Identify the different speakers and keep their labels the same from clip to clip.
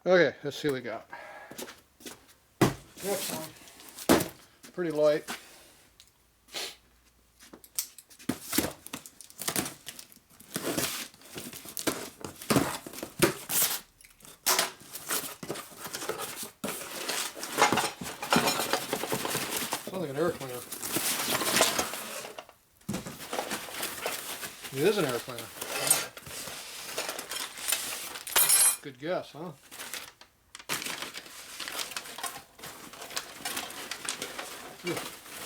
Speaker 1: Okay, let's see what we got. Next one. Pretty light. Sounds like an air cleaner. It is an air cleaner. Good guess, huh? Ooh,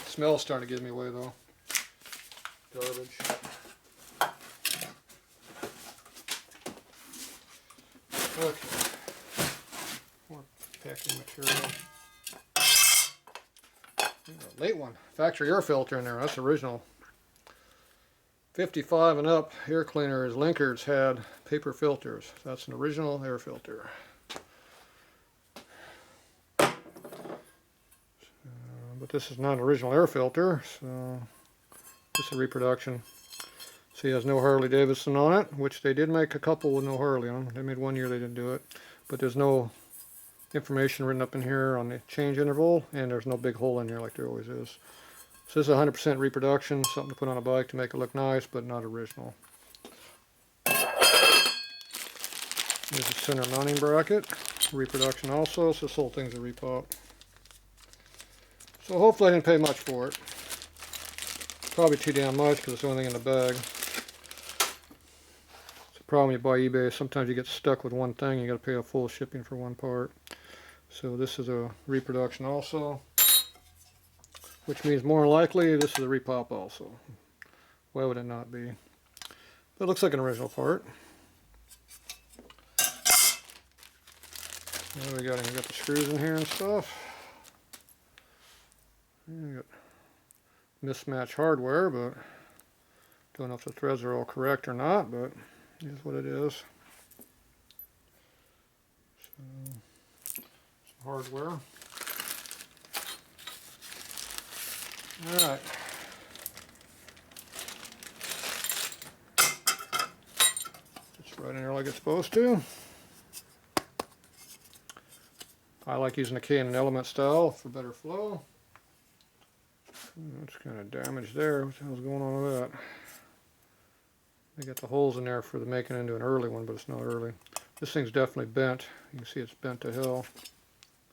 Speaker 1: smell's starting to give me away though. Garbage. Okay. More packing material. Late one. Factory air filter in there. That's original. 55 and up air cleaners, linkerts had paper filters. That's an original air filter. But this is not an original air filter, so this is a reproduction. See, it has no Harley Davidson on it, which they did make a couple with no Harley on them. They made one year, they didn't do it. But there's no information written up in here on the change interval, and there's no big hole in here like there always is. So this is 100% reproduction, something to put on a bike to make it look nice, but not original. There's a center mounting bracket, reproduction also, so this whole thing's a repop. So hopefully I didn't pay much for it. Probably too damn much because it's the only thing in the bag. It's a problem you buy eBay. Sometimes you get stuck with one thing, you got to pay a full shipping for one part. So this is a reproduction also, which means more than likely this is a repop also. Why would it not be? But it looks like an original part. What do we got? We got the screws in here and stuff. We got mismatched hardware, but don't know if the threads are all correct or not, but here's what it is. So, some hardware. Alright. It's right in there like it's supposed to. I like using the K&N element style for better flow. That's kind of damaged there. What the hell's going on with that? They got the holes in there for the making into an early one, but it's not early. This thing's definitely bent. You can see it's bent to hell.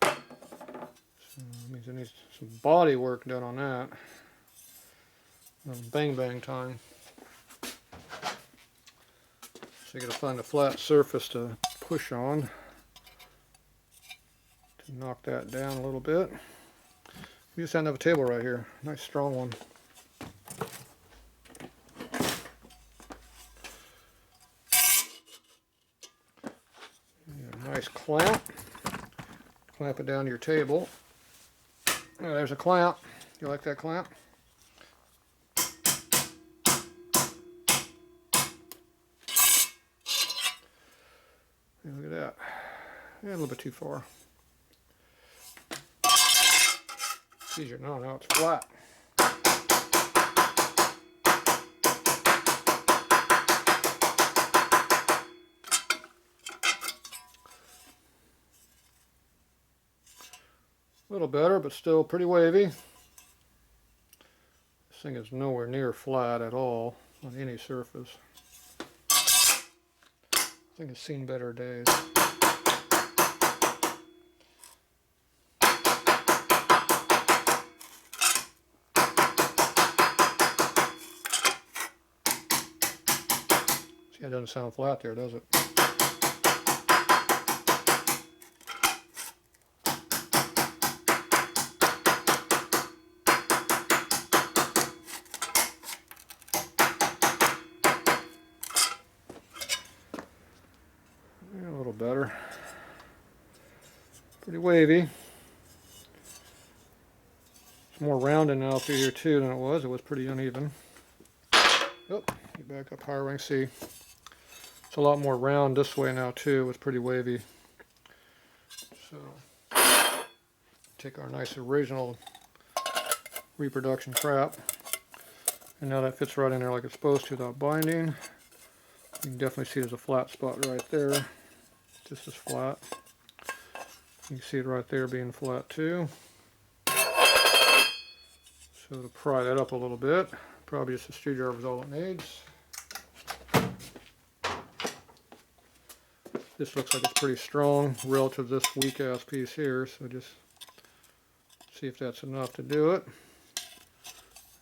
Speaker 1: So it means it needs some body work done on that. Bang bang time. So you got to find a flat surface to push on to knock that down a little bit. We just happen to have a table right here. Nice strong one. A nice clamp. Clamp it down to your table. Oh, there's a clamp. You like that clamp? Yeah, look at that. Yeah, a little bit too far. It's easier now. Now it's flat. A little better, but still pretty wavy. This thing is nowhere near flat at all on any surface. I think it's seen better days. See, it doesn't sound flat there, does it? A little better. Pretty wavy. It's more rounded now through here too than it was. It was pretty uneven. Oh, get back up higher, we can see. It's a lot more round this way now too. It was pretty wavy. So, take our nice original reproduction crap. And now that fits right in there like it's supposed to without binding. You can definitely see there's a flat spot right there. Just as flat. You can see it right there being flat too. So to pry that up a little bit, probably just a screwdriver is all it needs. This looks like it's pretty strong relative to this weak ass piece here, so just see if that's enough to do it.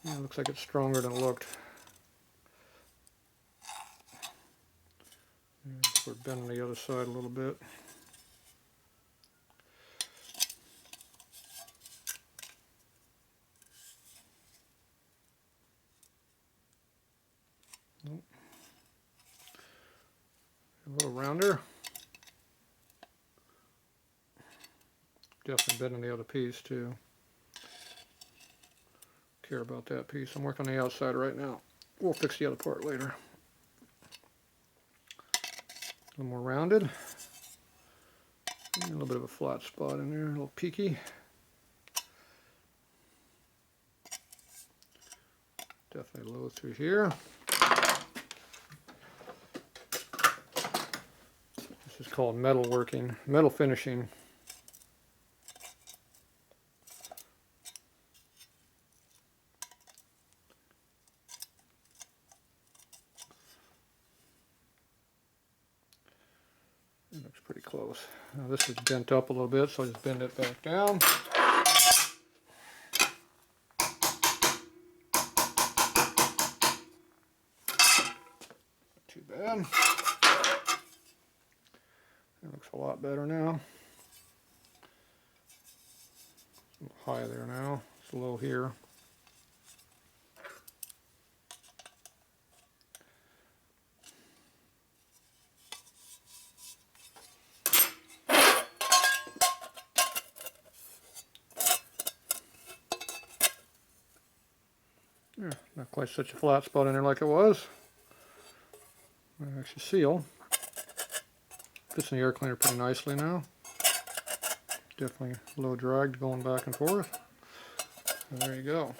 Speaker 1: Yeah, it looks like it's stronger than it looked. We're bending the other side a little bit. Nope. A little rounder. Definitely bending the other piece too. Care about that piece. I'm working on the outside right now. We'll fix the other part later. A little more rounded. A little bit of a flat spot in there, a little peaky. Definitely low through here. This is called metal working, metal finishing. It looks pretty close. Now this is bent up a little bit, so I'll just bend it back down. Not too bad. It looks a lot better now. It's a little high there now. It's low here. Yeah, not quite such a flat spot in there like it was. Actually seal. Fits in the air cleaner pretty nicely now. Definitely low drag going back and forth. And there you go.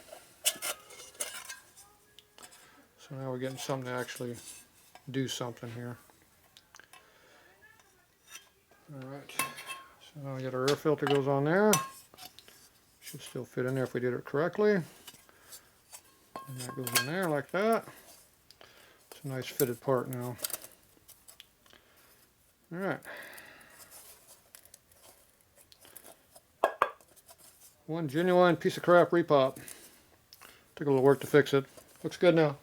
Speaker 1: So now we're getting something to actually do something here. Alright, so now we got our air filter goes on there. Should still fit in there if we did it correctly. And that goes in there like that. It's a nice fitted part now. Alright. One genuine piece of crap repop. Took a little work to fix it. Looks good now.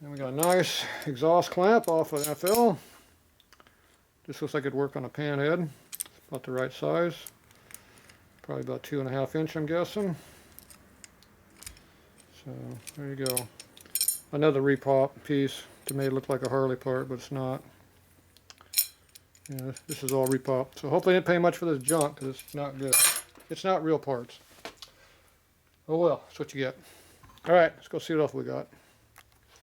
Speaker 1: And we got a nice exhaust clamp off of FL. This looks like it'd work on a panhead. It's about the right size. Probably about 2.5 inch, I'm guessing. So there you go. Another repop piece to make it look like a Harley part, but it's not. Yeah, this is all repop. So hopefully I didn't pay much for this junk because it's not good. It's not real parts. Oh well, that's what you get. Alright, let's go see what else we got.